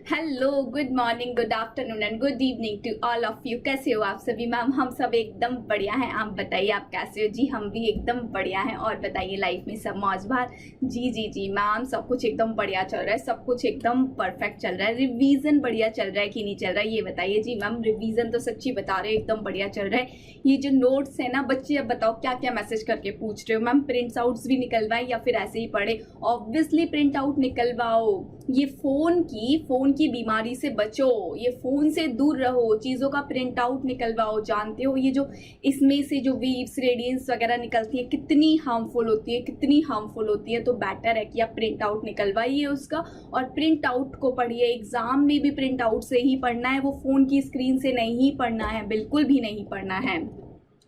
Hello, good morning, good afternoon and good evening to all of you. कैसे हो आप सभी मैम? हम सब एकदम बढ़िया हैं। आप बताइए आप कैसे हो? जी हम भी एकदम बढ़िया हैं। और बताइए लाइफ में सब मौज बहार? जी जी जी मैम, सब कुछ एकदम बढ़िया चल रहा है, सब कुछ एकदम परफेक्ट चल रहा है। रिवीजन बढ़िया चल रहा है कि नहीं चल रहा है ये बताइए। जी मैम, रिवीजन तो सच्ची बता रहे हो एकदम बढ़िया चल रहा है। ये जो नोट्स है ना बच्चे, अब बताओ क्या क्या मैसेज करके पूछ रहे हो मैम? प्रिंट आउट्स भी निकलवाए या फिर ऐसे ही पढ़े? ऑब्वियसली प्रिंट आउट निकलवाओ। ये फोन की बीमारी से बचो, ये फोन से दूर रहो, चीजों का प्रिंट आउट निकलवाओ। जानते हो ये जो इसमें से जो वेव्स रेडियंस वगैरह निकलती है कितनी हार्मफुल होती है, कितनी हार्मफुल होती है। तो बेटर है कि आप प्रिंट आउट निकलवाइए उसका और प्रिंट आउट को पढ़िए। एग्जाम में भी प्रिंट आउट से ही पढ़ना है, वो फोन की स्क्रीन से नहीं पढ़ना है, बिल्कुल भी नहीं पढ़ना है।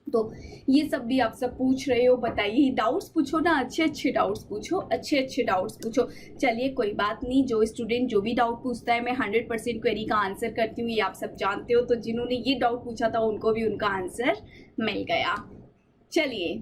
तो ये सब भी आप सब पूछ रहे हो, बताइए। डाउट्स पूछो ना, अच्छे अच्छे डाउट्स पूछो, अच्छे अच्छे डाउट्स पूछो। चलिए कोई बात नहीं, जो स्टूडेंट जो भी डाउट पूछता है मैं 100% क्वेरी का आंसर करती हूँ, ये आप सब जानते हो। तो जिन्होंने ये डाउट पूछा था उनको भी उनका आंसर मिल गया। चलिए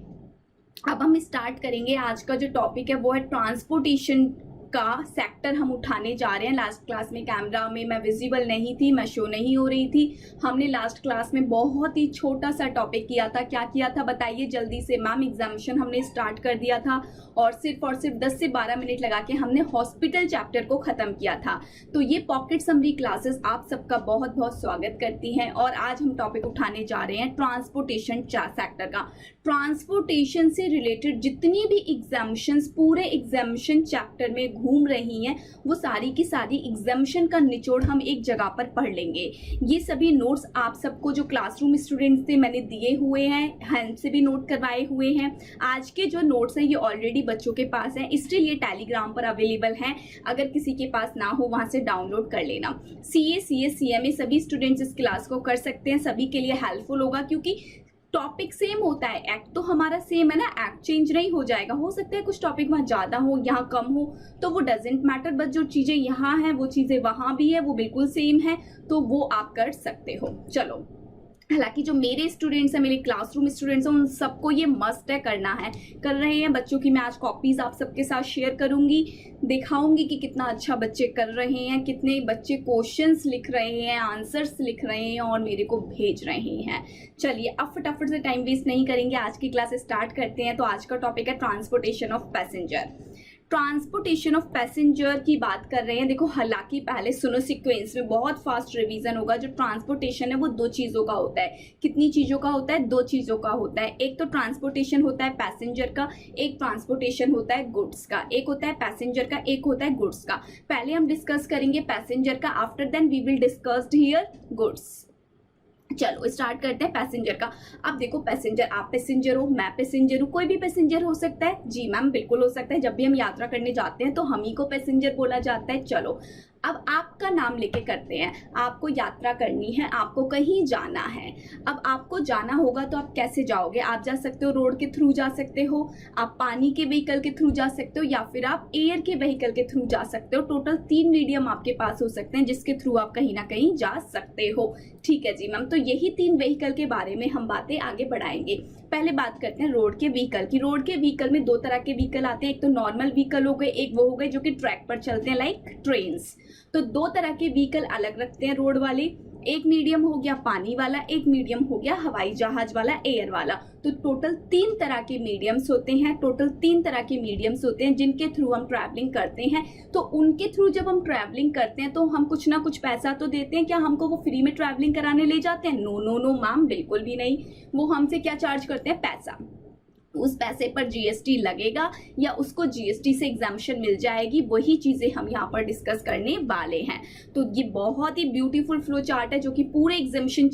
अब हम स्टार्ट करेंगे। आज का जो टॉपिक है वो है ट्रांसपोर्टेशन का सेक्टर हम उठाने जा रहे हैं। लास्ट क्लास में कैमरा में मैं विजिबल नहीं थी, मैं शो नहीं हो रही थी। हमने लास्ट क्लास में बहुत ही छोटा सा टॉपिक किया था। क्या किया था बताइए जल्दी से मैम? एग्जामिनेशन हमने स्टार्ट कर दिया था और सिर्फ 10 से 12 मिनट लगा के हमने हॉस्पिटल चैप्टर को खत्म किया था। तो ये पॉकेट समरी क्लासेस आप सबका बहुत बहुत स्वागत करती हैं। और आज हम टॉपिक उठाने जा रहे हैं ट्रांसपोर्टेशन सेक्टर का। ट्रांसपोर्टेशन से रिलेटेड जितनी भी एग्जामिनेशंस पूरे एग्जामिनेशन चैप्टर में घूम रही हैं वो सारी की सारी एग्जामिनेशन का निचोड़ हम एक जगह पर पढ़ लेंगे। ये सभी नोट्स आप सबको जो क्लासरूम स्टूडेंट्स थे मैंने दिए हुए हैं, हैंड से भी नोट करवाए हुए हैं। आज के जो नोट्स हैं ये ऑलरेडी बच्चों के पास हैं, स्टिल ये टेलीग्राम पर अवेलेबल हैं। अगर किसी के पास ना हो वहां से डाउनलोड कर लेना। CA, CS, CMA सभी स्टूडेंट्स इस क्लास को कर सकते हैं, सभी के लिए हेल्पफुल होगा क्योंकि टॉपिक सेम होता है। एक्ट तो हमारा सेम है ना, एक्ट चेंज नहीं हो जाएगा। हो सकता है कुछ टॉपिक वहां ज्यादा हो, यहाँ कम हो, तो वो डजेंट मैटर। बट जो चीजें यहाँ हैं वो चीजें वहां भी है, वो बिल्कुल सेम है, तो वो आप कर सकते हो। चलो, हालांकि जो मेरे स्टूडेंट्स हैं, मेरे क्लासरूम स्टूडेंट्स हैं, उन सबको ये मस्ट है, करना है, कर रहे हैं बच्चों की। मैं आज कॉपीज आप सबके साथ शेयर करूंगी, दिखाऊंगी कि कितना अच्छा बच्चे कर रहे हैं, कितने बच्चे क्वेश्चंस लिख रहे हैं, आंसर्स लिख रहे हैं और मेरे को भेज रहे हैं। चलिए अब फटाफट से टाइम वेस्ट नहीं करेंगे, आज की क्लास स्टार्ट करते हैं। तो आज का टॉपिक है transportation of passenger. Transportation of passenger की बात कर रहे हैं। देखो हालांकि पहले सुनो, सीक्वेंस में बहुत फास्ट रिवीजन होगा। जो ट्रांसपोर्टेशन है वो दो चीजों का होता है। कितनी चीजों का होता है? दो चीजों का होता है। एक तो ट्रांसपोर्टेशन होता है पैसेंजर का, एक ट्रांसपोर्टेशन होता है गुड्स का। एक होता है पैसेंजर का, एक होता है गुड्स का। पहले हम डिस्कस करेंगे पैसेंजर का, after then we will discuss here goods. चलो स्टार्ट करते हैं पैसेंजर का। अब देखो पैसेंजर, आप पैसेंजर हो, मैं पैसेंजर हूँ, कोई भी पैसेंजर हो सकता है। जी मैम बिल्कुल हो सकता है। जब भी हम यात्रा करने जाते हैं तो हम ही को पैसेंजर बोला जाता है। चलो अब आपका नाम लेके करते हैं। आपको यात्रा करनी है, आपको कहीं जाना है। अब आपको जाना होगा तो आप कैसे जाओगे? आप जा सकते हो रोड के थ्रू जा सकते हो, आप पानी के व्हीकल के थ्रू जा सकते हो, या फिर आप एयर के व्हीकल के थ्रू जा सकते हो। टोटल 3 मीडियम आपके पास हो सकते हैं जिसके थ्रू आप कहीं ना कहीं जा सकते हो। ठीक है जी मैम, तो यही 3 व्हीकल के बारे में हम बातें आगे बढ़ाएंगे। पहले बात करते हैं रोड के व्हीकल की। रोड के व्हीकल में 2 तरह के व्हीकल आते हैं। एक तो नॉर्मल व्हीकल हो गए, एक वो हो गए जो कि ट्रैक पर चलते हैं लाइक ट्रेन्स। तो 2 तरह के व्हीकल अलग रखते हैं रोड वाले। एक मीडियम हो गया पानी वाला, एक मीडियम हो गया हवाई जहाज वाला, एयर वाला। तो टोटल 3 तरह के मीडियम्स होते हैं, टोटल 3 तरह के मीडियम्स होते हैं जिनके थ्रू हम ट्रैवलिंग करते हैं। तो उनके थ्रू जब हम ट्रैवलिंग करते हैं तो हम कुछ ना कुछ पैसा तो देते हैं। क्या हमको वो फ्री में ट्रैवलिंग कराने ले जाते हैं? नो नो नो मैम, बिल्कुल भी नहीं। वो हमसे क्या चार्ज करते हैं? पैसा। उस पैसे पर GST लगेगा या उसको GST से एग्जाम्पशन मिल जाएगी, वही चीजें हम यहाँ पर डिस्कस करने वाले हैं। तो ये बहुत ही ब्यूटीफुल फ्लो चार्ट है जो कि पूरे एग्जामिनेशन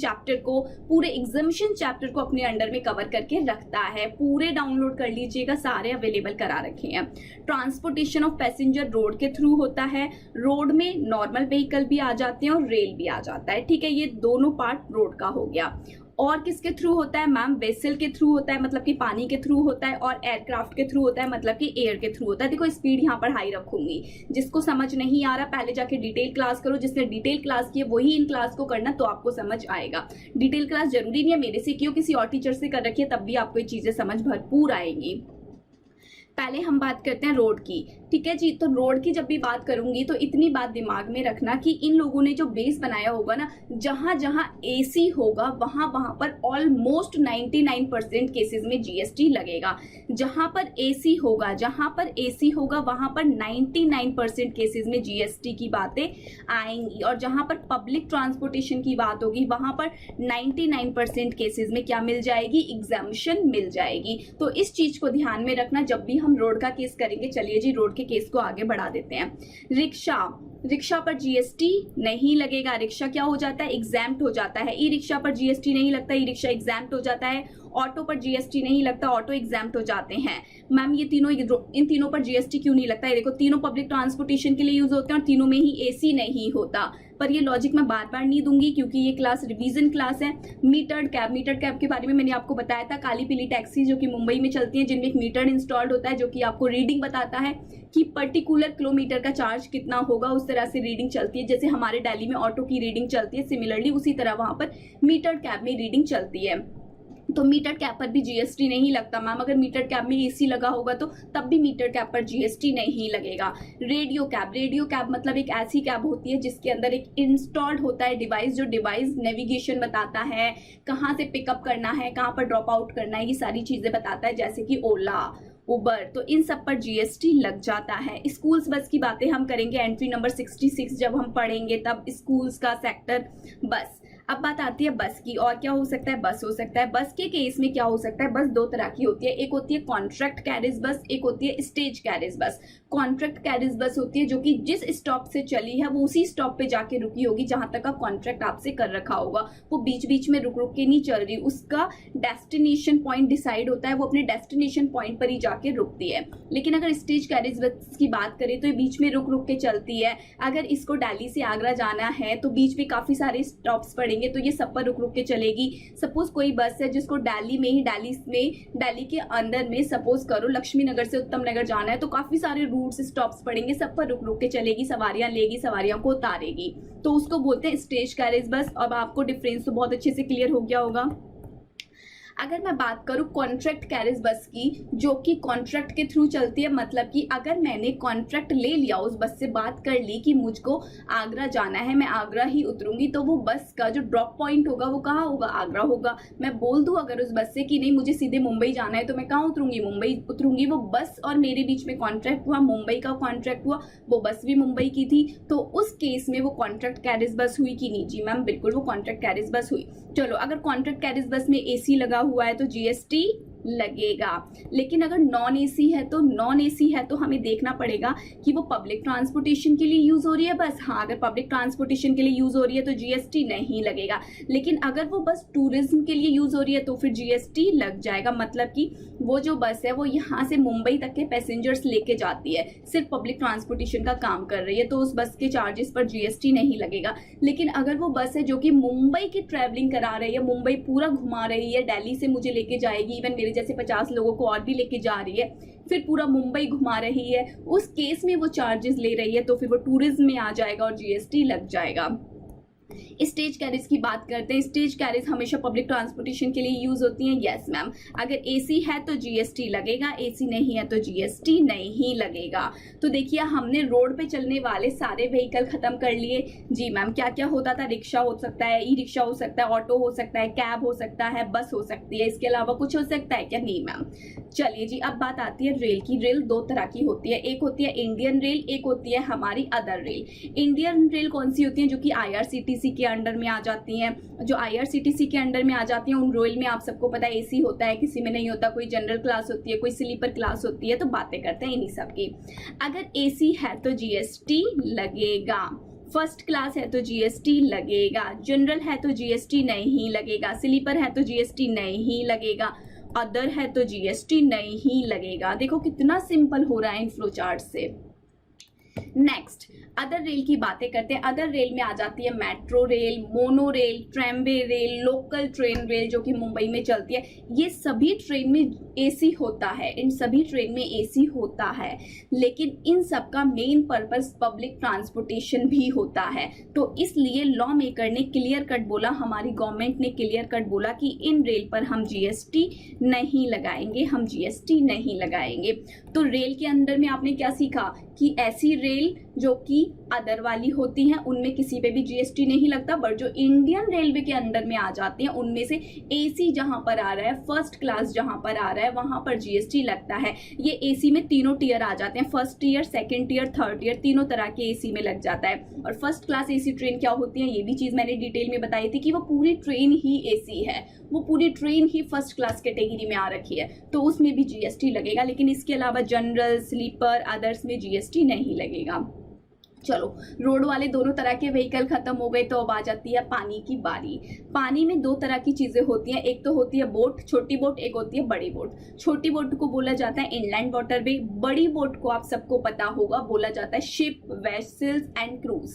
चैप्टर को अपने अंडर में कवर करके रखता है। पूरे डाउनलोड कर लीजिएगा, सारे अवेलेबल करा रखे हैं। ट्रांसपोर्टेशन ऑफ पैसेंजर रोड के थ्रू होता है। रोड में नॉर्मल व्हीकल भी आ जाते हैं और रेल भी आ जाता है। ठीक है, ये दोनों पार्ट रोड का हो गया। और किसके थ्रू होता है मैम? वेसल के थ्रू होता है, मतलब कि पानी के थ्रू होता है। और एयरक्राफ्ट के थ्रू होता है, मतलब कि एयर के थ्रू होता है। देखो स्पीड यहाँ पर हाई रखूंगी, जिसको समझ नहीं आ रहा पहले जाके डिटेल क्लास करो। जिसने डिटेल क्लास की है वही इन क्लास को करना, तो आपको समझ आएगा। डिटेल क्लास जरूरी नहीं है मेरे से की हो, किसी और टीचर से कर रखी है, तब भी आपको ये चीजें समझ भरपूर आएंगी। पहले हम बात करते हैं रोड की। ठीक है जी। तो रोड की जब भी बात करूंगी तो इतनी बात दिमाग में रखना कि इन लोगों ने जो बेस बनाया होगा ना, जहां जहां एसी होगा वहां वहां पर ऑलमोस्ट 99% केसेस में जीएसटी लगेगा। जहां पर एसी होगा, जहां पर एसी होगा वहां पर 99% केसेस में जीएसटी की बातें आएंगी। और जहां पर पब्लिक ट्रांसपोर्टेशन की बात होगी वहां पर 99% केसेस में क्या मिल जाएगी, एग्जामिशन मिल जाएगी। तो इस चीज को ध्यान में रखना जब भी हम रोड का केस करेंगे। चलिए जी रोड के केस को आगे बढ़ा देते हैं। रिक्शा पर जीएसटी नहीं लगेगा। रिक्शा क्या हो जाता है, एग्जैम्प्ट हो जाता है। ई रिक्शा पर जीएसटी नहीं लगता, ई रिक्शा एग्जैम्प्ट हो जाता है। ऑटो पर जीएसटी नहीं लगता, ऑटो एग्जैम्प्ट हो जाते हैं। मैम ये तीनों, इन तीनों पर जीएसटी क्यों नहीं लगता है? देखो तीनों पब्लिक ट्रांसपोर्टेशन के लिए यूज होते हैं और तीनों में ही एसी नहीं होता। पर ये लॉजिक मैं बार बार नहीं दूंगी क्योंकि ये क्लास रिवीजन क्लास है। मीटर्ड कैब के बारे में मैंने आपको बताया था। काली पीली टैक्सी जो कि मुंबई में चलती है, जिनमें एक मीटर इंस्टॉल्ड होता है जो कि आपको रीडिंग बताता है कि पर्टिकुलर किलोमीटर का चार्ज कितना होगा। उस तरह से रीडिंग चलती है जैसे हमारे दिल्ली में ऑटो की रीडिंग चलती है, सिमिलरली उसी तरह वहां पर मीटर्ड कैब में रीडिंग चलती है। तो मीटर कैब पर भी जीएसटी नहीं लगता मैम। अगर मीटर कैब में एसी लगा होगा तो तब भी मीटर कैब पर जीएसटी नहीं लगेगा। रेडियो कैब मतलब एक ऐसी कैब होती है जिसके अंदर एक इंस्टॉल्ड होता है डिवाइस, जो डिवाइस नेविगेशन बताता है, कहाँ से पिकअप करना है, कहाँ पर ड्रॉप आउट करना है, ये सारी चीजें बताता है, जैसे कि ओला, उबर। तो इन सब पर जीएसटी लग जाता है। स्कूल्स बस की बातें हम करेंगे एंट्री नंबर 66 जब हम पढ़ेंगे तब, स्कूल्स का सेक्टर बस। अब बात आती है बस की। और क्या हो सकता है, बस हो सकता है। बस के केस में क्या हो सकता है, बस दो तरह की होती है। एक होती है कॉन्ट्रैक्ट कैरेज बस, एक होती है स्टेज कैरेज बस। कॉन्ट्रैक्ट कैरेज बस होती है जो कि जिस स्टॉप से चली है वो उसी स्टॉप पे जाके रुकी होगी जहां तक का कॉन्ट्रैक्ट आपसे कर रखा होगा। वो बीच बीच में रुक रुक के नहीं चल रही, उसका डेस्टिनेशन पॉइंट डिसाइड होता है, वो अपने डेस्टिनेशन पॉइंट पर ही जाके रुकती है। लेकिन अगर स्टेज कैरेज बस की बात करें तो ये बीच में रुक रुक के चलती है। अगर इसको दिल्ली से आगरा जाना है तो बीच में काफी सारे स्टॉप्स पड़ेंगे तो ये सब पर रुक रुक के चलेगी। सपोज कोई बस है जिसको दिल्ली के अंदर में सपोज करो लक्ष्मी नगर से उत्तम नगर जाना है तो काफी सारे रूट्स स्टॉप्स पड़ेंगे, सब पर रुक रुक के चलेगी, सवारियां लेगी, सवारियों को उतारेगी। तो उसको बोलते हैं स्टेज कैरेज बस। अब आपको डिफरेंस तो बहुत अच्छे से क्लियर हो गया होगा। अगर मैं बात करूं कॉन्ट्रैक्ट कैरेज बस की, जो कि कॉन्ट्रैक्ट के थ्रू चलती है, मतलब कि अगर मैंने कॉन्ट्रैक्ट ले लिया, उस बस से बात कर ली कि मुझको आगरा जाना है, मैं आगरा ही उतरूंगी, तो वो बस का जो ड्रॉप पॉइंट होगा वो कहाँ होगा, आगरा होगा। मैं बोल दूं अगर उस बस से कि नहीं मुझे सीधे मुंबई जाना है तो मैं कहाँ उतरूंगी, मुंबई उतरूंगी। वो बस और मेरे बीच में कॉन्ट्रैक्ट हुआ, मुंबई का कॉन्ट्रैक्ट हुआ, वो बस भी मुंबई की थी, तो उस केस में वो कॉन्ट्रैक्ट कैरेज बस हुई कि नहीं? जी मैम बिल्कुल वो कॉन्ट्रैक्ट कैरेज बस हुई। चलो अगर कॉन्ट्रैक्ट कैरेज बस में एसी लगा हुआ है तो जीएसटी लगेगा। लेकिन अगर नॉन एसी है तो हमें देखना पड़ेगा कि वो पब्लिक ट्रांसपोर्टेशन के लिए यूज हो रही है बस। हाँ अगर पब्लिक ट्रांसपोर्टेशन के लिए यूज हो रही है तो जीएसटी नहीं लगेगा। लेकिन अगर वो बस टूरिज्म के लिए यूज हो रही है तो फिर जीएसटी लग जाएगा। मतलब कि वो जो बस है वो यहाँ से मुंबई तक के पैसेंजर्स लेके जाती है, सिर्फ पब्लिक ट्रांसपोर्टेशन का काम कर रही है, तो उस बस के चार्जेस पर जीएसटी नहीं लगेगा। लेकिन अगर वो बस है जो कि मुंबई की ट्रेवलिंग करा रही है, मुंबई पूरा घुमा रही है, दिल्ली से मुझे लेके जाएगी, इवन मेरे जैसे 50 लोगों को और भी लेके जा रही है, फिर पूरा मुंबई घुमा रही है, उस केस में वो चार्जेस ले रही है तो फिर वो टूरिज्म में आ जाएगा और जीएसटी लग जाएगा। स्टेज कैरेज की बात करते हैं। स्टेज कैरेज हमेशा पब्लिक ट्रांसपोर्टेशन के लिए यूज होती हैं। यस मैम, अगर एसी है तो जीएसटी लगेगा, एसी नहीं है तो जीएसटी नहीं लगेगा। तो देखिए हमने रोड पे चलने वाले सारे व्हीकल खत्म कर लिए। जी मैम, क्या क्या होता था? रिक्शा हो सकता है, ई रिक्शा हो सकता है, ऑटो हो सकता है, कैब हो सकता है, बस हो सकती है, इसके अलावा कुछ हो सकता है क्या? नहीं मैम। चलिए जी, अब बात आती है रेल की। रेल दो तरह की होती है, एक होती है इंडियन रेल, एक होती है हमारी अदर रेल। इंडियन रेल कौन सी होती है? जो कि आईआरसीटीसी के अंडर में आ जाती हैं। जो आईआरसीटीसी के अंडर में आ जाती हैं उन रेल में आप सबको पता है एसी होता है, किसी में नहीं होता, कोई जनरल क्लास होती है, कोई स्लीपर क्लास होती है। तो बातें करते हैं इन्हीं सब की। अगर एसी है तो जीएसटी लगेगा, फर्स्ट क्लास है तो जीएसटी लगेगा, जनरल है तो जीएसटी नहीं लगेगा, स्लीपर है तो जीएसटी नहीं लगेगा, अदर है तो जीएसटी नहीं लगेगा। देखो कितना सिंपल हो रहा है इन फ्लो चार्ट से। नेक्स्ट, अदर रेल की बातें करते हैं। अदर रेल में आ जाती है metro rail, mono rail, tramway rail, local train rail जो कि मुंबई में चलती है। ये सभी ट्रेन में एसी होता है, इन सभी ट्रेन में एसी होता है, लेकिन इन सब का मेन पर्पस पब्लिक ट्रांसपोर्टेशन भी होता है। तो इसलिए लॉ मेकर ने क्लियर कट बोला, हमारी गवर्नमेंट ने क्लियर कट बोला कि इन रेल पर हम जीएसटी नहीं लगाएंगे, हम जीएसटी नहीं लगाएंगे। तो रेल के अंदर में आपने क्या सीखा कि ऐसी रेल जो कि अदर वाली होती हैं उनमें किसी पे भी जीएसटी नहीं लगता, बट जो इंडियन रेलवे के अंदर में आ जाती हैं उनमें से एसी जहां पर आ रहा है, फर्स्ट क्लास जहां पर आ रहा है, वहां पर जीएसटी लगता है। ये एसी में तीनों टीयर आ जाते हैं, first tier, second tier, third tier, तीनों तरह के एसी में लग जाता है। और फर्स्ट क्लास एसी ट्रेन क्या होती है, ये भी चीज मैंने डिटेल में बताई थी कि वो पूरी ट्रेन ही एसी है, वो पूरी ट्रेन ही फर्स्ट क्लास कैटेगरी में आ रखी है, तो उसमें भी जीएसटी लगेगा। लेकिन इसके अलावा जनरल, स्लीपर, अदर्स में जीएसटी नहीं लगेगा। चलो, रोड वाले दोनों तरह के व्हीकल खत्म हो गए, तो अब आ जाती है पानी की बारी। पानी में दो तरह की चीजें होती हैं, एक तो होती है बोट, छोटी बोट, एक होती है बड़ी बोट। छोटी बोट को बोला जाता है इनलैंड वाटरवे, बड़ी बोट को आप सबको पता होगा बोला जाता है शिप, वेसल्स एंड क्रूज।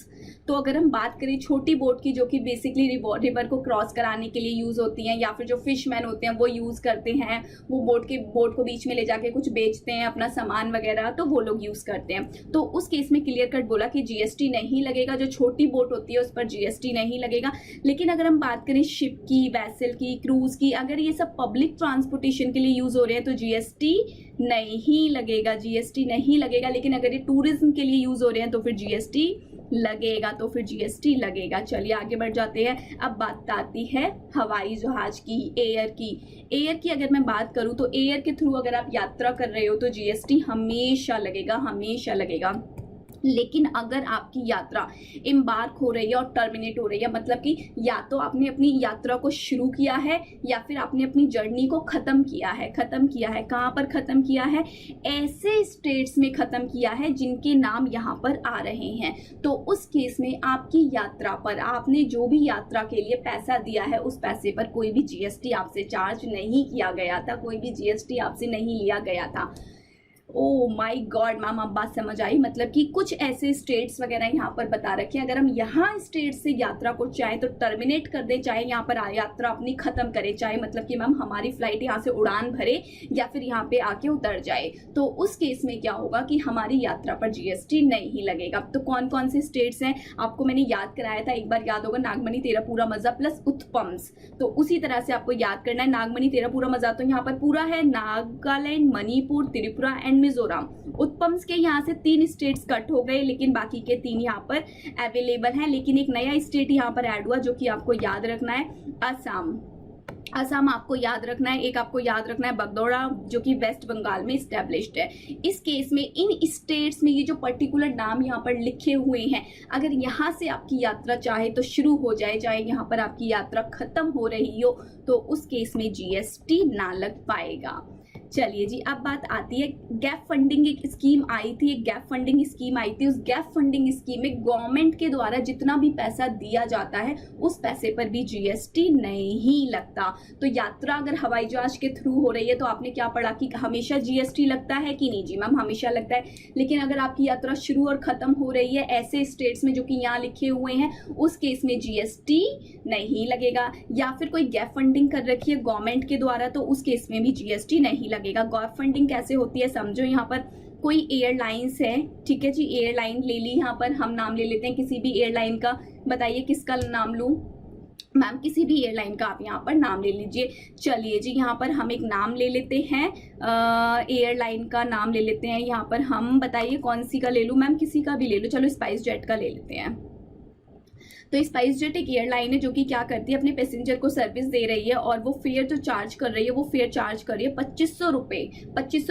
तो अगर हम बात करें छोटी बोट की, जो कि बेसिकली रिवर को क्रॉस कराने के लिए यूज होती हैं, या फिर जो फिशमैन होते हैं वो यूज करते हैं, वो बोट को बीच में ले जाके कुछ बेचते हैं अपना सामान वगैरह, तो वो लोग यूज करते हैं। तो उस केस में क्लियर कट बोला जीएसटी नहीं लगेगा, जो छोटी बोट होती है उस पर जीएसटी नहीं लगेगा। लेकिन अगर हम बात करें शिप की, वेसल की, क्रूज की, अगर ये सब पब्लिक ट्रांसपोर्टेशन के लिए यूज हो रहे हैं तो जीएसटी नहीं लगेगा, जीएसटी नहीं लगेगा। लेकिन अगर ये टूरिज्म के लिए यूज हो रहे हैं तो फिर जीएसटी लगेगा, तो फिर जीएसटी लगेगा। चलिए आगे बढ़ जाते हैं। अब बात आती है हवाई जहाज की, एयर की। एयर की अगर मैं बात करूं तो एयर के थ्रू अगर आप यात्रा कर रहे हो तो जीएसटी हमेशा लगेगा, हमेशा लगेगा। लेकिन अगर आपकी यात्रा एम्बार्क हो रही है और टर्मिनेट हो रही है, मतलब कि या तो आपने अपनी यात्रा को शुरू किया है या फिर आपने अपनी जर्नी को खत्म किया है। कहाँ पर खत्म किया है? ऐसे स्टेट्स में खत्म किया है जिनके नाम यहाँ पर आ रहे हैं। तो उस केस में आपकी यात्रा पर आपने जो भी यात्रा के लिए पैसा दिया है उस पैसे पर कोई भी जीएसटी आपसे चार्ज नहीं किया गया था, कोई भी जीएसटी आपसे नहीं लिया गया था। ओह माय गॉड मैम, अब बात समझ आई। मतलब कि कुछ ऐसे स्टेट्स वगैरह यहाँ पर बता रखे हैं, अगर हम यहाँ स्टेट से यात्रा को चाहे तो टर्मिनेट कर दे, चाहे यहाँ पर यात्रा अपनी खत्म करे, चाहे मतलब कि मैम हमारी फ्लाइट यहाँ से उड़ान भरे या फिर यहाँ पे आके उतर जाए, तो उस केस में क्या होगा कि हमारी यात्रा पर जीएसटी नहीं लगेगा। तो कौन कौन से स्टेट्स हैं आपको मैंने याद कराया था, एक बार याद होगा, नागमणि, तेरापूरा, मजा प्लस उत्पम्स। तो उसी तरह से आपको याद करना है। नागमणि, तेरापूरा, मजा तो यहाँ पर पूरा है, नागालैंड, मणिपुर, त्रिपुरा एंड मिजोरम। उत्पम्स के यहाँ से 3 स्टेट्स कट हो गए, लेकिन बाकी के 3 यहाँ पर अवेलेबल है। लेकिन एक नया स्टेट यहाँ पर ऐड हुआ जो कि आपको याद रखना है, असम। असम आपको याद रखना है। एक आपको याद रखना है बगदौड़ा, जो कि वेस्ट बंगाल में स्टैब्लिश्ड है। इस केस में इन स्टेट्स में ये जो पर्टिकुलर नाम यहाँ पर लिखे हुए हैं, अगर यहाँ से आपकी यात्रा चाहे तो शुरू हो जाए, चाहे यहाँ पर आपकी यात्रा खत्म हो रही हो, तो उस केस में जीएसटी ना लग पाएगा। चलिए जी, अब बात आती है गैप फंडिंग। एक स्कीम आई थी, एक गैप फंडिंग स्कीम आई थी। उस गैप फंडिंग स्कीम में गवर्नमेंट के द्वारा जितना भी पैसा दिया जाता है उस पैसे पर भी जीएसटी नहीं लगता। तो यात्रा अगर हवाई जहाज के थ्रू हो रही है तो आपने क्या पढ़ा कि हमेशा जीएसटी लगता है कि नहीं? जी मैम, हमेशा लगता है। लेकिन अगर आपकी यात्रा शुरू और खत्म हो रही है ऐसे स्टेट्स में जो कि यहाँ लिखे हुए हैं, उस केस में जीएसटी नहीं लगेगा। या फिर कोई गैप फंडिंग कर रखी है गवर्नमेंट के द्वारा, तो उस केस में भी जीएसटी नहीं लगेगा। गैप फंडिंग कैसे होती है समझो। यहाँ पर कोई एयरलाइंस है, ठीक है जी, एयरलाइन ले ली, यहाँ पर हम नाम ले लेते हैं किसी भी एयरलाइन का। बताइए किसका नाम लूं मैम? किसी भी एयरलाइन का आप यहाँ पर नाम ले लीजिए। चलिए जी, यहाँ पर हम एक नाम ले लेते हैं, एयरलाइन का नाम ले लेते हैं यहाँ पर हम। बताइए कौन सी का ले लूं मैम? किसी का भी ले लो, चलो स्पाइस जेट का ले लेते हैं। तो स्पाइस जेट एक एयरलाइन है जो कि क्या करती है, अपने पैसेंजर को सर्विस दे रही है और वो फेयर जो चार्ज कर रही है, वो फेयर चार्ज कर रही है 2500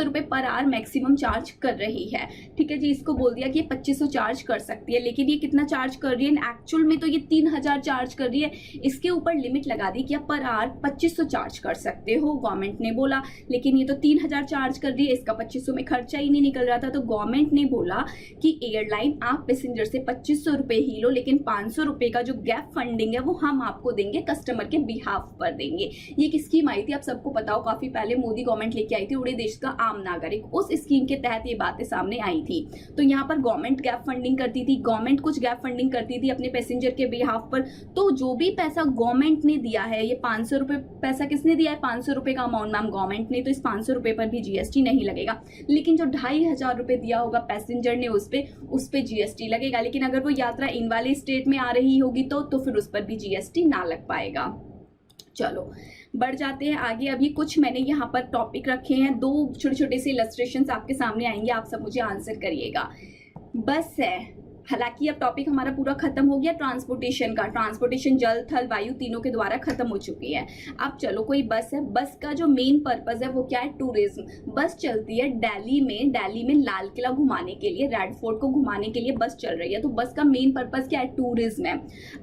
रुपये पर आवर मैक्सिमम चार्ज कर रही है। ठीक है जी, इसको बोल दिया कि ये 2500 चार्ज कर सकती है, लेकिन ये कितना चार्ज कर रही है एक्चुअल में? तो ये 3000 चार्ज कर रही है। इसके ऊपर लिमिट लगा दी कि आप पर आवर 2500 चार्ज कर सकते हो, गवर्नमेंट ने बोला। लेकिन ये तो 3000 चार्ज कर रही है, इसका 2500 में खर्चा ही नहीं निकल रहा था। तो गवर्नमेंट ने बोला कि एयरलाइन आप पैसेंजर से 2500 रुपये ही लो, लेकिन 500 रुपए का जो गैप फंडिंग है वो हम आपको देंगे, कस्टमर के बिहाफ पर देंगे। ये एक स्कीम आई थी, आप सबको पता हो, काफी पहले मोदी गवर्नमेंट लेके आई थी, उड़े देश का आम नागरिक, उस स्कीम के तहत ये बातें सामने आई थी। तो यहाँ पर गवर्नमेंट गैप फंडिंग करती थी, गवर्नमेंट कुछ गैप फंडिंग करती थी अपने पैसेंजर के बिहाफ पर। तो जो भी पैसा गवर्नमेंट ने दिया है, ये 500 रुपए पैसा किसने दिया है, 500 रुपए का अमाउंट मैम गवर्नमेंट ने, तो इस 500 रुपए पर भी जीएसटी नहीं लगेगा। लेकिन जो 2500 रुपए दिया होगा पैसेंजर ने, उस पे जीएसटी लगेगा। लेकिन अगर वो यात्रा इन वाले स्टेट में आ रही होगी तो फिर उस पर भी जीएसटी ना लग पाएगा। चलो बढ़ जाते हैं आगे। अभी कुछ मैंने यहाँ पर टॉपिक रखे हैं, 2 छोटे छोटे से इलस्ट्रेशंस आपके सामने आएंगे, आप सब मुझे आंसर करिएगा। बस है, हालांकि अब टॉपिक हमारा पूरा खत्म हो गया ट्रांसपोर्टेशन का। ट्रांसपोर्टेशन जल थल वायु तीनों के द्वारा खत्म हो चुकी है। अब चलो कोई बस है, बस का जो मेन पर्पज है वो क्या है, टूरिज्म। बस चलती है दिल्ली में लाल किला घुमाने के लिए, रेड फोर्ट को घुमाने के लिए बस चल रही है। तो बस का मेन पर्पज क्या है, टूरिज्म है।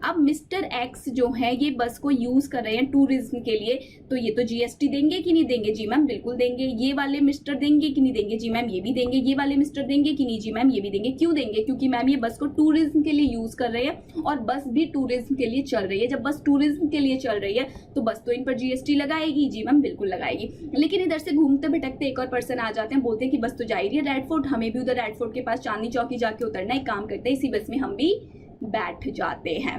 अब मिस्टर एक्स जो है ये बस को यूज कर रहे हैं टूरिज्म के लिए, तो ये तो जीएसटी देंगे कि नहीं देंगे, जी मैम बिल्कुल देंगे। ये वाले मिस्टर देंगे कि नहीं देंगे, जी मैम ये भी देंगे। ये वाले मिस्टर देंगे कि नहीं, जी मैम ये भी देंगे। क्यों देंगे, क्योंकि मैम ये बस को टूरिज्म के लिए यूज कर रहे हैं और बस भी टूरिज्म के लिए चल रही है। जब बस टूरिज्म के लिए चल रही है तो बस तो इन पर जीएसटी लगाएगी, जी मैम बिल्कुल लगाएगी। लेकिन इधर से घूमते भटकते एक और पर्सन आ जाते हैं, बोलते हैं कि बस तो जा रही है रेड फोर्ट, हमें भी उधर रेड फोर्ट के पास चांदनी चौकी जाके उतरना है। एक काम करते हैं, इसी बस में हम भी बैठ जाते हैं।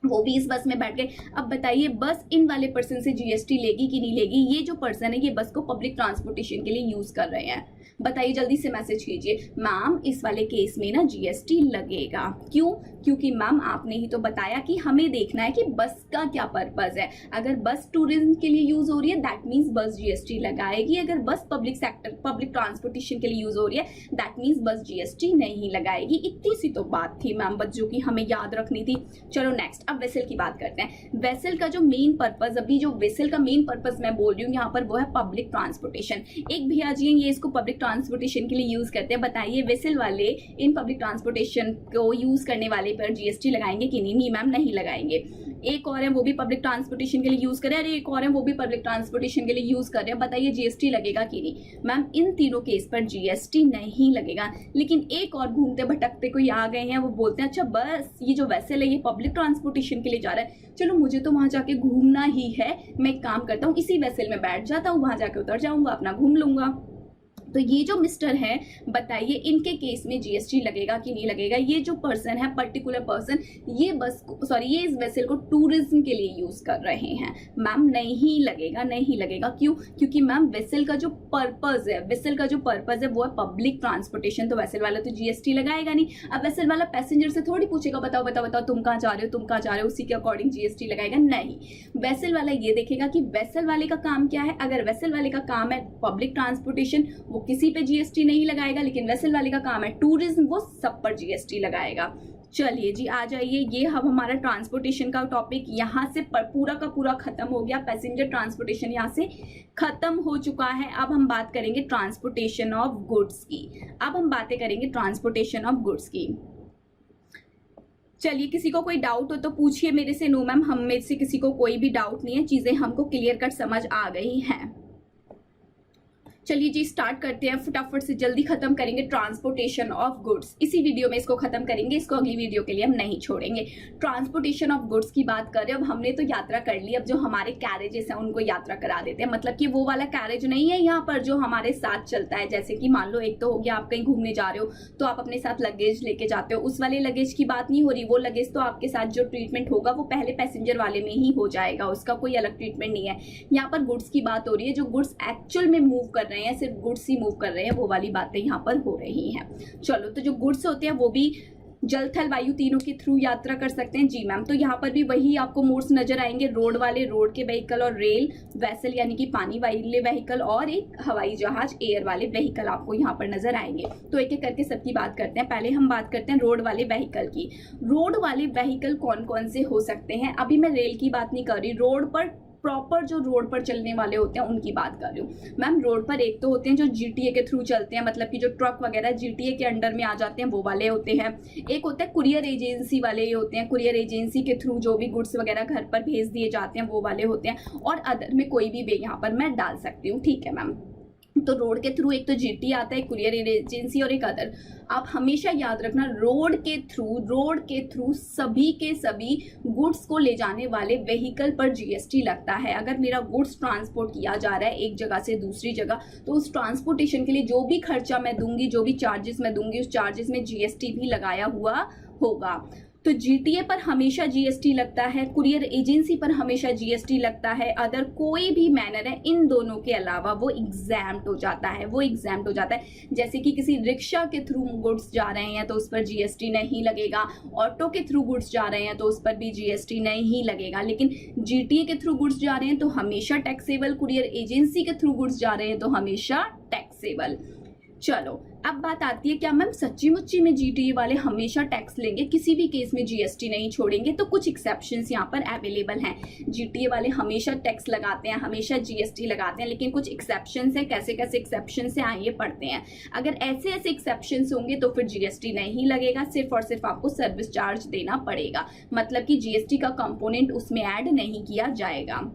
वो भी इस बस में बैठ गए। अब बताइए बस इन वाले पर्सन से जीएसटी लेगी कि नहीं लेगी। ये जो पर्सन है ये बस को पब्लिक ट्रांसपोर्टेशन के लिए यूज कर रहे हैं, बताइए जल्दी से मैसेज कीजिए। मैम इस वाले केस में ना जीएसटी लगेगा। क्यों, क्योंकि मैम आपने ही तो बताया कि हमें देखना है कि बस का क्या पर्पज है। अगर बस टूरिज्म के लिए यूज हो रही है दैट मीन्स बस जीएसटी लगाएगी। अगर बस पब्लिक ट्रांसपोर्टेशन के लिए यूज हो रही है दैट मीन्स बस जीएसटी नहीं लगाएगी। इतनी सी तो बात थी मैम बच्चों की, हमें याद रखनी थी। चलो नेक्स्ट, अब वेसल की बात करते हैं। वेसल का जो मेन पर्पज, अभी जो वेसल का मेन पर्पज मैं बोल रही हूँ यहाँ पर वो है पब्लिक ट्रांसपोर्टेशन। एक भैया जी ये इसको पब्लिक ट्रांसपोर्टेशन के लिए यूज करते हैं। बताइए वेसल वाले इन पब्लिक ट्रांसपोर्टेशन को यूज करने वाले पर जीएसटी लगाएंगे कि नहीं, मैम नहीं लगाएंगे। एक और है वो भी पब्लिक ट्रांसपोर्टेशन के लिए यूज कर रहे हैं, अरे एक और है वो भी पब्लिक ट्रांसपोर्टेशन के लिए यूज कर रहे हैं। बताइए जीएसटी लगेगा कि नहीं, मैम इन तीनों केस पर जीएसटी नहीं लगेगा। लेकिन एक और घूमते भटकते कोई आ गए हैं, वो बोलते हैं अच्छा बस ये जो वेसल है ये पब्लिक ट्रांसपोर्टेशन के लिए जा रहा है, चलो मुझे तो वहां जाके घूमना ही है, मैं एक काम करता हूँ इसी वेसल में बैठ जाता हूँ, वहां जाके उतर जाऊंगा, अपना घूम लूंगा। तो ये जो मिस्टर है बताइए इनके केस में जीएसटी लगेगा कि नहीं लगेगा। ये जो पर्सन है पर्टिकुलर पर्सन ये बस ये इस वेसल को टूरिज्म के लिए यूज कर रहे हैं, मैम नहीं लगेगा, नहीं लगेगा। क्यों, क्योंकि मैम वेसल का जो पर्पज है वो है पब्लिक ट्रांसपोर्टेशन, तो वेसल वाला तो जीएसटी लगाएगा नहीं। अब वेसल वाला पैसेंजर से थोड़ी पूछेगा बताओ बताओ बताओ तुम कहाँ जा रहे हो, उसी के अकॉर्डिंग जीएसटी लगाएगा, नहीं। वेसल वाला ये देखेगा कि वेसल वाले का काम क्या है। अगर वेसल वाले का काम है पब्लिक ट्रांसपोर्टेशन वो किसी पे जीएसटी नहीं लगाएगा, लेकिन वेसल वाले का काम है टूरिज्म, वो सब पर जीएसटी लगाएगा। चलिए जी आ जाइए, ये अब हमारा ट्रांसपोर्टेशन का टॉपिक यहाँ से पूरा का पूरा खत्म हो गया। पैसेंजर ट्रांसपोर्टेशन यहाँ से खत्म हो चुका है। अब हम बात करेंगे ट्रांसपोर्टेशन ऑफ गुड्स की। अब हम बातें करेंगे ट्रांसपोर्टेशन ऑफ गुड्स की। चलिए किसी को कोई डाउट हो तो पूछिए मेरे से। नो मैम हम में से किसी को कोई भी डाउट नहीं है, चीजें हमको क्लियर कट समझ आ गई हैं। चलिए जी स्टार्ट करते हैं, फटाफट से जल्दी खत्म करेंगे ट्रांसपोर्टेशन ऑफ गुड्स। इसी वीडियो में इसको खत्म करेंगे, इसको अगली वीडियो के लिए हम नहीं छोड़ेंगे। ट्रांसपोर्टेशन ऑफ गुड्स की बात कर रहे हैं। अब हमने तो यात्रा कर ली, अब जो हमारे कैरेजेस हैं उनको यात्रा करा देते हैं। मतलब कि वो वाला कैरेज नहीं है यहाँ पर जो हमारे साथ चलता है, जैसे कि मान लो एक तो हो गया आप कहीं घूमने जा रहे हो तो आप अपने साथ लगेज लेके जाते हो, उस वाले लगेज की बात नहीं हो रही। वो लगेज तो आपके साथ जो ट्रीटमेंट होगा वो पहले पैसेंजर वाले में ही हो जाएगा, उसका कोई अलग ट्रीटमेंट नहीं है। यहाँ पर गुड्स की बात हो रही है, जो गुड्स एक्चुअल में मूव कर रहे हैं, सिर्फ गुड्स ही मूव कर रहे हैं, वो वाली बातें यहाँ पर हो रही हैं। चलो तो जो गुड्स होते हैं वो भी जल थल वायु तीनों के थ्रू यात्रा कर सकते हैं। जी मैम, तो यहाँ पर भी वही आपको मोड्स नजर आएंगे, रोड वाले रोड के व्हीकल, और रेल वेसल यानी कि पानी वाले व्हीकल, और एक हवाई जहाज एयर वाले व्हीकल आपको यहाँ पर नजर आएंगे। तो एक एक करके सबकी बात करते हैं। पहले हम बात करते हैं रोड वाले व्हीकल की। रोड वाले व्हीकल कौन कौन से हो सकते हैं, अभी मैं रेल की बात नहीं कर रही, रोड पर प्रॉपर जो रोड पर चलने वाले होते हैं उनकी बात कर रही हूँ। मैम रोड पर एक तो होते हैं जो जीटीए के थ्रू चलते हैं, मतलब कि जो ट्रक वगैरह जीटीए के अंडर में आ जाते हैं वो वाले होते हैं। एक होता है कुरियर एजेंसी वाले होते हैं, कुरियर एजेंसी के थ्रू जो भी गुड्स वगैरह घर पर भेज दिए जाते हैं वो वाले होते हैं। और अदर में कोई भी वे यहाँ पर मैं डाल सकती हूँ, ठीक है मैम। तो रोड के थ्रू एक तो जीटी आता है, कुरियर एजेंसी, और एक अदर। आप हमेशा याद रखना, रोड के थ्रू सभी के सभी गुड्स को ले जाने वाले व्हीकल पर जीएसटी लगता है। अगर मेरा गुड्स ट्रांसपोर्ट किया जा रहा है एक जगह से दूसरी जगह, तो उस ट्रांसपोर्टेशन के लिए जो भी खर्चा मैं दूंगी, जो भी चार्जेस मैं दूंगी, उस चार्जेस में जीएसटी भी लगाया हुआ होगा। तो जीटीए पर हमेशा जीएसटी लगता है, कुरियर एजेंसी पर हमेशा जीएसटी लगता है, अदर कोई भी मैनर है इन दोनों के अलावा वो एग्जाम्प्ट हो जाता है। जैसे कि किसी रिक्शा के थ्रू गुड्स जा रहे हैं तो उस पर जीएसटी नहीं लगेगा, ऑटो के थ्रू गुड्स जा रहे हैं तो उस पर भी जीएसटी नहीं लगेगा। लेकिन जीटीए के थ्रू गुड्स जा रहे हैं तो हमेशा टैक्सेबल, कुरियर एजेंसी के थ्रू गुड्स जा रहे हैं तो हमेशा टैक्सेबल। चलो अब बात आती है, क्या मैम सच्ची मुच्ची में जीटीए वाले हमेशा टैक्स लेंगे, किसी भी केस में जीएसटी नहीं छोड़ेंगे? तो कुछ एक्सेप्शंस यहाँ पर अवेलेबल हैं। जीटीए वाले हमेशा टैक्स लगाते हैं, हमेशा जीएसटी लगाते हैं, लेकिन कुछ एक्सेप्शंस हैं। कैसे कैसे एक्सेप्शंस हैं आइए पढ़ते हैं। अगर ऐसे एक्सेप्शंस होंगे तो फिर जीएसटी नहीं लगेगा, सिर्फ और सिर्फ आपको सर्विस चार्ज देना पड़ेगा, मतलब कि जीएसटी का कंपोनेंट उसमें ऐड नहीं किया जाएगा।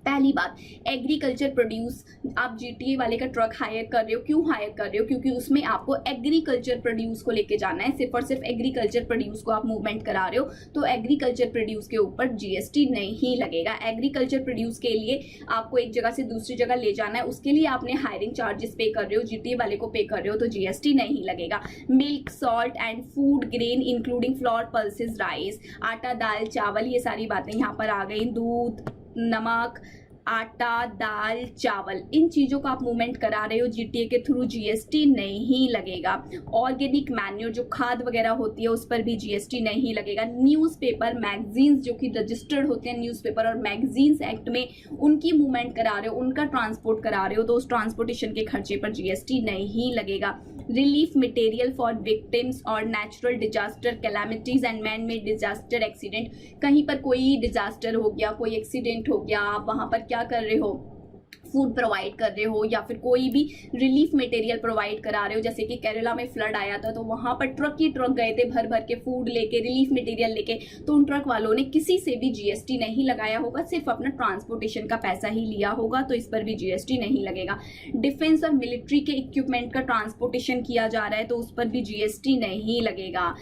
पहली बात, एग्रीकल्चर प्रोड्यूस, आप जीटीए वाले का ट्रक हायर कर रहे हो, क्यों हायर कर रहे हो? क्योंकि उसमें आपको एग्रीकल्चर प्रोड्यूस को लेके जाना है, सिर्फ और सिर्फ एग्रीकल्चर प्रोड्यूस को आप मूवमेंट करा रहे हो, तो एग्रीकल्चर प्रोड्यूस के ऊपर जीएसटी नहीं लगेगा। एग्रीकल्चर प्रोड्यूस के लिए आपको एक जगह से दूसरी जगह ले जाना है, उसके लिए आपने हायरिंग चार्जेस पे कर रहे हो, जीटीए वाले को पे कर रहे हो, तो जीएसटी नहीं लगेगा। Milk, salt and food grain including floor, pulses, rice, आटा, दाल, चावल, ये सारी बातें यहाँ पर आ गई। दूध, नमक, आटा, दाल, चावल, इन चीज़ों का आप मूवमेंट करा रहे हो जीटीए के थ्रू, जीएसटी नहीं लगेगा। ऑर्गेनिक मैन्योर, जो खाद वगैरह होती है, उस पर भी जीएसटी नहीं लगेगा। न्यूज़पेपर, मैगजीन्स जो कि रजिस्टर्ड होते हैं न्यूज़पेपर और मैगजीन्स एक्ट में, उनकी मूवमेंट करा रहे हो, उनका ट्रांसपोर्ट करा रहे हो, तो उस ट्रांसपोर्टेशन के खर्चे पर जीएसटी नहीं लगेगा। रिलीफ मटेरियल फॉर विक्टिम्स और natural disaster, calamities and man made disaster, accident, कहीं पर कोई डिजास्टर हो गया, कोई एक्सीडेंट हो गया, आप वहां पर क्या कर रहे हो, फूड प्रोवाइड कर रहे हो, या फिर कोई भी रिलीफ मटेरियल प्रोवाइड करा रहे हो। जैसे कि केरला में फ्लड आया था तो वहां पर ट्रक ही ट्रक गए थे भर भर के फूड लेके, रिलीफ मटेरियल लेके, तो उन ट्रक वालों ने किसी से भी जीएसटी नहीं लगाया होगा, सिर्फ अपना ट्रांसपोर्टेशन का पैसा ही लिया होगा, तो इस पर भी जीएसटी नहीं लगेगा। डिफेंस और मिलिट्री के इक्विपमेंट का ट्रांसपोर्टेशन किया जा रहा है तो उस पर भी जीएसटी नहीं लगेगा।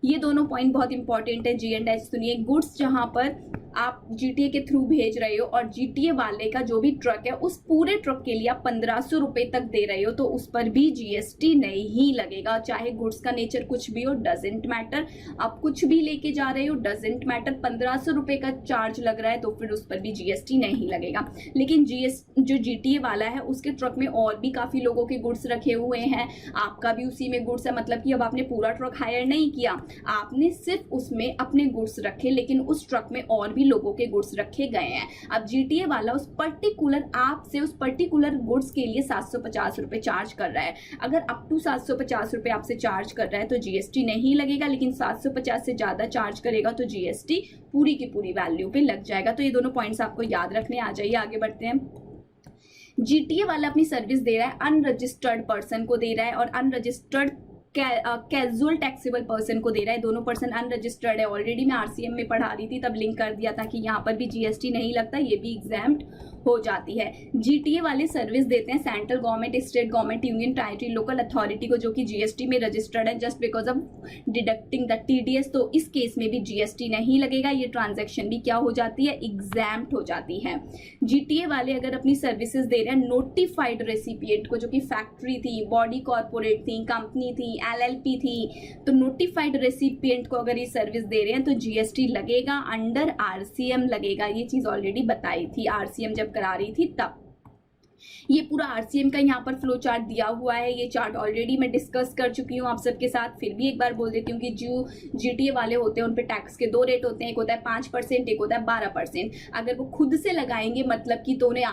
ये दोनों पॉइंट बहुत इंपॉर्टेंट है, जी एंड एच सुनिए। गुड्स जहां पर आप जीटीए के थ्रू भेज रहे हो और जीटीए वाले का जो भी ट्रक है, उस पूरे ट्रक के लिए आप 1500 रुपए तक दे रहे हो, तो उस पर भी जीएसटी नहीं लगेगा। चाहे गुड्स का नेचर कुछ भी हो, डजेंट मैटर, आप कुछ भी लेके जा रहे हो, डजेंट मैटर, 1500 रुपए का चार्ज लग रहा है तो फिर उस पर भी जीएसटी नहीं लगेगा। लेकिन जो जीटीए वाला है उसके ट्रक में और भी काफी लोगों के गुड्स रखे हुए हैं, आपका भी उसी में गुड्स है, मतलब कि अब आपने पूरा ट्रक हायर नहीं किया, आपने सिर्फ उसमें अपने गुड्स रखे, लेकिन उस ट्रक में और भी लोगों के गुड्स रखे गए हैं। अब जीटीए वाला उस पर्टिकुलर आपसे उस पर्टिकुलर गुड्स के लिए 750 रुपए चार्ज कर रहा है। अगर अप टू 750 रुपए आपसे चार्ज कर रहा है तो जीएसटी नहीं लगेगा, लेकिन 750 से ज्यादा चार्ज करेगा तो जीएसटी पूरी की पूरी वैल्यू पे लग जाएगा। तो ये दोनों पॉइंट्स आपको याद रखने। आ जाइए आगे बढ़ते हैं। जीटीए वाला अपनी सर्विस दे रहा है अनरजिस्टर्ड पर्सन को दे रहा है, और अनरजिस्टर्ड कैजुअल टैक्सेबल पर्सन को दे रहा है। दोनों पर्सन अनरजिस्टर्ड है, ऑलरेडी मैं आरसीएम में पढ़ा रही थी तब लिंक कर दिया था कि यहाँ पर भी जीएसटी नहीं लगता, ये भी एग्जाम्प्ट हो जाती है। जीटीए वाले सर्विस देते हैं central government, state government, union territory, local authority को, जो कि जीएसटी में रजिस्टर्ड है, just because of deducting the TDS, तो इस केस में भी जीएसटी नहीं लगेगा। ये ट्रांजैक्शन भी क्या हो जाती है, एग्जाम्प्ट हो जाती है। जीटीए वाले अगर अपनी सर्विसेज दे रहे हैं नोटिफाइड रेसिपिएंट को, जो कि फैक्ट्री थी, बॉडी कॉर्पोरेट थी, कंपनी थी, एलएलपी थी, तो नोटिफाइड रेसिपिएंट को अगर ये सर्विस दे रहे हैं तो जीएसटी लगेगा, अंडर आरसीएम लगेगा। ये चीज ऑलरेडी बताई थी आरसीएम जब करा रही थी तब। ये पूरा आरसीएम का यहाँ पर फ्लो चार्ट दिया हुआ है, ये चार्ट ऑलरेडी मैं डिस्कस कर चुकी हूँ आप सबके साथ, फिर भी एक बार बोल देती हूँ कि जो जीटीए वाले होते हैं उन पे टैक्स के दो रेट होते हैं, एक होता है 5%, एक होता है 12%। अगर वो खुद से लगाएंगे मतलब कि तो उन्हें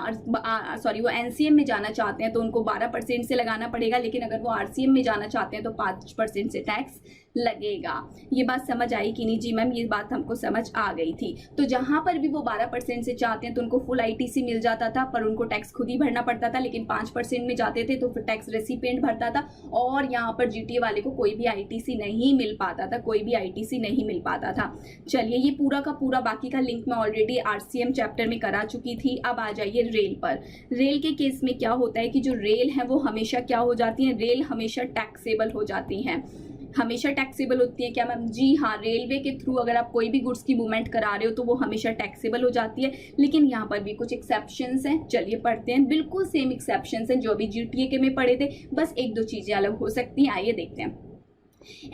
वो एनसीएम में जाना चाहते हैं तो उनको 12% से लगाना पड़ेगा, लेकिन अगर वो आरसीएम में जाना चाहते हैं तो 5% से टैक्स लगेगा। ये बात समझ आई कि नहीं? जी मैम, ये बात हमको समझ आ गई थी। तो जहां पर भी वो 12% से चाहते हैं तो उनको फुल आईटीसी मिल जाता था, पर उनको टैक्स खुद ही भरना पड़ता था। लेकिन 5% में जाते थे तो फिर टैक्स रेसिपिएंट भरता था, और यहाँ पर जीटीए वाले को कोई भी आईटीसी नहीं मिल पाता था, कोई भी आईटीसी नहीं मिल पाता था। चलिए, ये पूरा का पूरा बाकी का लिंक मैं ऑलरेडी आरसीएम चैप्टर में करा चुकी थी। अब आ जाइए रेल पर। रेल के केस में क्या होता है कि जो रेल है वो हमेशा क्या हो जाती है, रेल हमेशा टैक्सेबल हो जाती हैं, हमेशा टैक्सेबल होती है। क्या मैम? जी हाँ, रेलवे के थ्रू अगर आप कोई भी गुड्स की मूवमेंट करा रहे हो तो वो हमेशा टैक्सेबल हो जाती है। लेकिन यहाँ पर भी कुछ एक्सेप्शंस हैं, चलिए पढ़ते हैं। बिल्कुल सेम एक्सेप्शंस हैं जो अभी जीटीए के में पढ़े थे, बस एक दो चीजें अलग हो सकती हैं। आइए देखते हैं।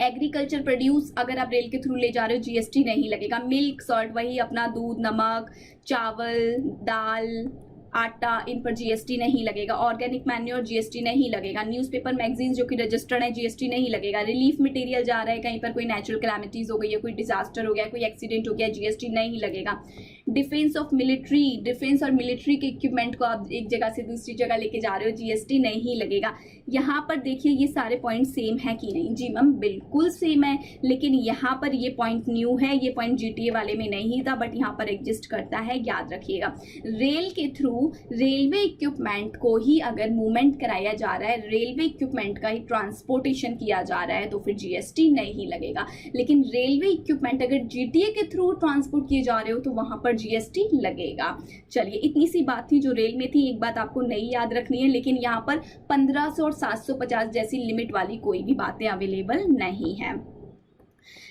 एग्रीकल्चर प्रोड्यूस अगर आप रेल के थ्रू ले जा रहे हो, जीएसटी नहीं लगेगा। मिल्क, सॉल्ट, वही अपना दूध, नमक, चावल, दाल, आटा, इन पर जीएसटी नहीं लगेगा। ऑर्गेनिक मैन्योर जीएसटी नहीं लगेगा। न्यूज़पेपर, मैगजीन जो कि रजिस्टर्ड है, जीएसटी नहीं लगेगा। रिलीफ मटेरियल जा रहा है कहीं पर, कोई नेचुरल कैलामिटीज हो गई है, कोई डिजास्टर हो गया, कोई एक्सीडेंट हो गया, जीएसटी नहीं लगेगा। डिफेंस ऑफ मिलिट्री, डिफेंस और मिलिट्री के इक्विपमेंट को आप एक जगह से दूसरी जगह लेके जा रहे हो, जीएसटी नहीं लगेगा। यहाँ पर देखिए ये सारे पॉइंट सेम है कि नहीं? जी मैम, बिल्कुल सेम है, लेकिन यहाँ पर ये पॉइंट न्यू है, ये पॉइंट जीटीए वाले में नहीं था, बट यहाँ पर एग्जिस्ट करता है, याद रखिएगा। रेल के थ्रू रेलवे इक्विपमेंट को ही अगर मूवमेंट कराया जा रहा है, रेलवे इक्विपमेंट का ही ट्रांसपोर्टेशन किया जा रहा है, तो फिर जीएसटी नहीं लगेगा। लेकिन रेलवे इक्विपमेंट अगर जीटीए के थ्रू ट्रांसपोर्ट किए जा रहे हो तो वहां पर जीएसटी लगेगा। चलिए, इतनी सी बात थी जो रेल में थी। एक बात आपको नहीं याद रखनी है, लेकिन यहाँ पर 1500 और 750 जैसी लिमिट वाली कोई भी बातें अवेलेबल नहीं है।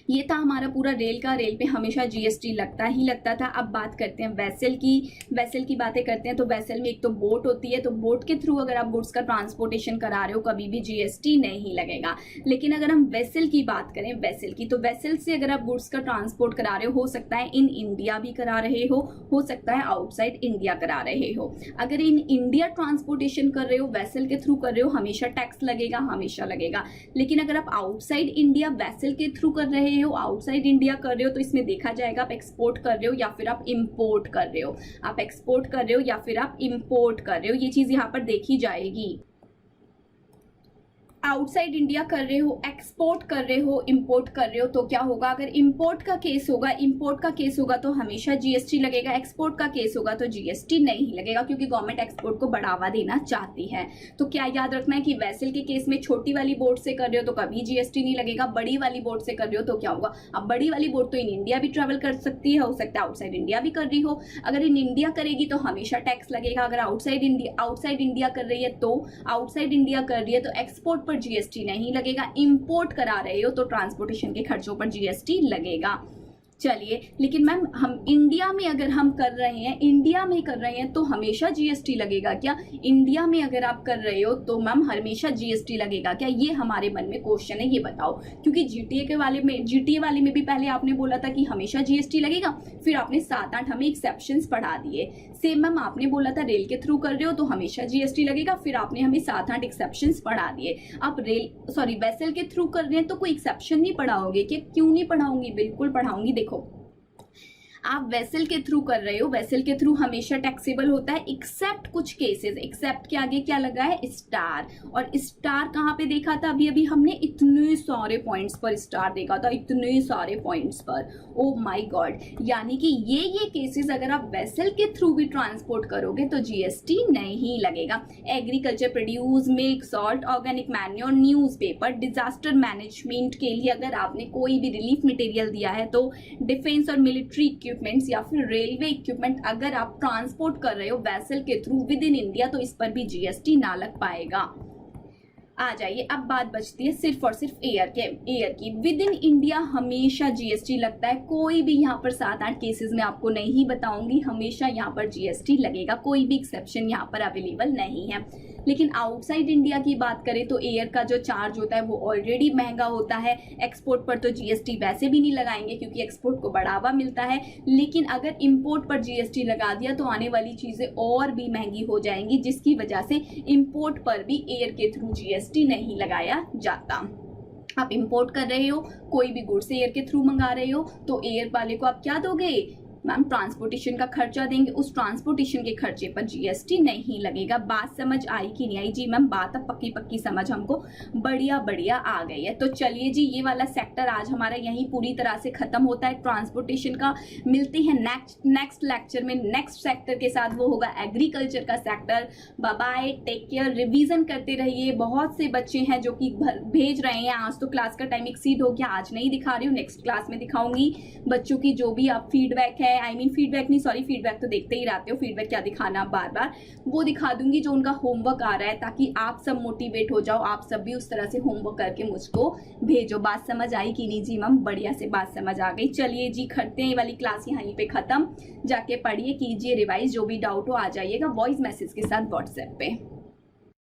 ये था हमारा पूरा रेल का। रेल पे हमेशा जीएसटी लगता ही लगता था। अब बात करते हैं वेसल की। वेसल की बातें करते हैं तो वेसल में एक तो बोट होती है, तो बोट के थ्रू अगर आप गुड्स का ट्रांसपोर्टेशन करा रहे हो कभी भी जीएसटी नहीं लगेगा। लेकिन अगर हम वेसल की बात करें, वेसल की, तो वेसल से अगर आप गुड्स का ट्रांसपोर्ट करा रहे हो सकता है इन इंडिया भी करा रहे हो सकता है आउटसाइड इंडिया करा रहे हो। अगर इन इंडिया ट्रांसपोर्टेशन कर रहे हो, वेसल के थ्रू कर रहे हो, हमेशा टैक्स लगेगा, हमेशा लगेगा। लेकिन अगर आप आउटसाइड इंडिया वेसल के थ्रू कर रहे हो, आउटसाइड इंडिया कर रहे हो, तो इसमें देखा जाएगा आप एक्सपोर्ट कर रहे हो या फिर आप इंपोर्ट कर रहे हो। आप एक्सपोर्ट कर रहे हो या फिर आप इंपोर्ट कर रहे हो, ये चीज यहाँ पर देखी जाएगी। आउटसाइड इंडिया कर रहे हो, एक्सपोर्ट कर रहे हो, इंपोर्ट कर रहे हो, तो क्या होगा? अगर इंपोर्ट का केस होगा तो हमेशा जीएसटी लगेगा। एक्सपोर्ट का केस होगा तो जीएसटी नहीं लगेगा, क्योंकि गवर्नमेंट एक्सपोर्ट को बढ़ावा देना चाहती है। तो क्या याद रखना है कि वेसल के केस में छोटी वाली बोट से कर रहे हो तो कभी जीएसटी नहीं लगेगा। बड़ी वाली बोट से कर रहे हो तो क्या होगा? अब बड़ी वाली बोट तो इन इंडिया भी ट्रेवल कर सकती है, हो सकता है आउटसाइड इंडिया भी कर रही हो। अगर इन इंडिया करेगी तो हमेशा टैक्स लगेगा। अगर आउटसाइड इंडिया कर रही है तो एक्सपोर्ट पर जीएसटी नहीं लगेगा। इंपोर्ट करा रहे हो तो ट्रांसपोर्टेशन के खर्चों पर जीएसटी लगेगा। चलिए, लेकिन मैम हम इंडिया में अगर हम कर रहे हैं तो हमेशा जीएसटी लगेगा क्या? इंडिया में अगर आप कर रहे हो तो मैम हमेशा जीएसटी लगेगा क्या? ये हमारे मन में क्वेश्चन है, ये बताओ। क्योंकि जीटीए वाले में भी पहले आपने बोला था कि हमेशा जीएसटी लगेगा, फिर आपने 7-8 हमें एक्सेप्शंस पढ़ा दिए। सेम मैम आपने बोला था रेल के थ्रू कर रहे हो तो हमेशा जीएसटी लगेगा, फिर आपने हमें 7-8 एक्सेप्शंस पढ़ा दिए। आप वेसल के थ्रू कर रहे हैं तो कोई एक्सेप्शन नहीं पढ़ाओगे क्या? क्यों नहीं पढ़ाऊंगी, बिल्कुल पढ़ाऊंगी। देखो, आप वेसल के थ्रू कर रहे हो, वेसल के थ्रू हमेशा टैक्सेबल होता है, एक्सेप्ट कुछ केसेस। एक्सेप्ट के आगे क्या लगा है? स्टार। और स्टार कहाँ पे देखा था? अभी हमने इतने सारे पॉइंट्स पर स्टार देखा था, इतने सारे पॉइंट्स पर। ओ माय गॉड, यानी कि ये केसेस अगर आप वेसल के थ्रू भी ट्रांसपोर्ट करोगे तो जीएसटी नहीं लगेगा। Agriculture produce, milk, salt, organic manure, newspaper, disaster management के लिए अगर आपने कोई भी रिलीफ मटेरियल दिया है, तो डिफेंस और मिलिट्री इक्विपमेंट्स या फिर रेलवे इक्विपमेंट अगर आप ट्रांसपोर्ट कर रहे हो वेसल के थ्रू विद इन इंडिया, तो इस पर भी जीएसटी ना लग पाएगा। आ जाइए, अब बात बचती है सिर्फ और सिर्फ एयर की। विद इन इंडिया हमेशा जीएसटी लगता है। कोई भी यहाँ पर 7-8 केसेस में आपको नहीं बताऊंगी, हमेशा यहाँ पर जीएसटी लगेगा, कोई भी एक्सेप्शन यहाँ पर अवेलेबल नहीं है। लेकिन आउटसाइड इंडिया की बात करें तो एयर का जो चार्ज होता है वो ऑलरेडी महंगा होता है। एक्सपोर्ट पर तो जीएसटी वैसे भी नहीं लगाएंगे क्योंकि एक्सपोर्ट को बढ़ावा मिलता है, लेकिन अगर इंपोर्ट पर जीएसटी लगा दिया तो आने वाली चीजें और भी महंगी हो जाएंगी, जिसकी वजह से इंपोर्ट पर भी एयर के थ्रू जीएसटी नहीं लगाया जाता। आप इंपोर्ट कर रहे हो, कोई भी गुड्स एयर के थ्रू मंगा रहे हो, तो एयर वाले को आप क्या दोगे? मैम ट्रांसपोर्टेशन का खर्चा देंगे, उस ट्रांसपोर्टेशन के खर्चे पर जीएसटी नहीं लगेगा। बात समझ आई कि नहीं आई? जी मैम बात अब पक्की पक्की समझ हमको बढ़िया बढ़िया आ गई है। तो चलिए जी, ये वाला सेक्टर आज हमारा यहीं पूरी तरह से खत्म होता है ट्रांसपोर्टेशन का। मिलते हैं नेक्स्ट लेक्चर में नेक्स्ट सेक्टर के साथ, वो होगा एग्रीकल्चर का sector. Bye bye, take care, revision करते रहिए। बहुत से बच्चे हैं जो कि भेज रहे हैं, आज तो क्लास का टाइम एक्सीड हो गया, आज नहीं दिखा रही हूँ, नेक्स्ट क्लास में दिखाऊंगी। बच्चों की जो भी आप फीडबैक है, फीडबैक नहीं, सॉरी, फीडबैक तो देखते ही रहते हो, फीडबैक क्या दिखाना बार बार, वो दिखा दूंगी जो उनका होमवर्क आ रहा है, ताकि आप सब मोटिवेट हो जाओ, आप सब भी उस तरह से होमवर्क करके मुझको भेजो। बात समझ आई कि नहीं? जी मैम बढ़िया से बात समझ आ गई। चलिए जी, करते हैं ये वाली क्लास यहीं पे खत्म। जाके पढ़िए, कीजिए रिवाइज, जो भी डाउट हो आ जाइएगा वॉइस मैसेज के साथ व्हाट्सएप पे।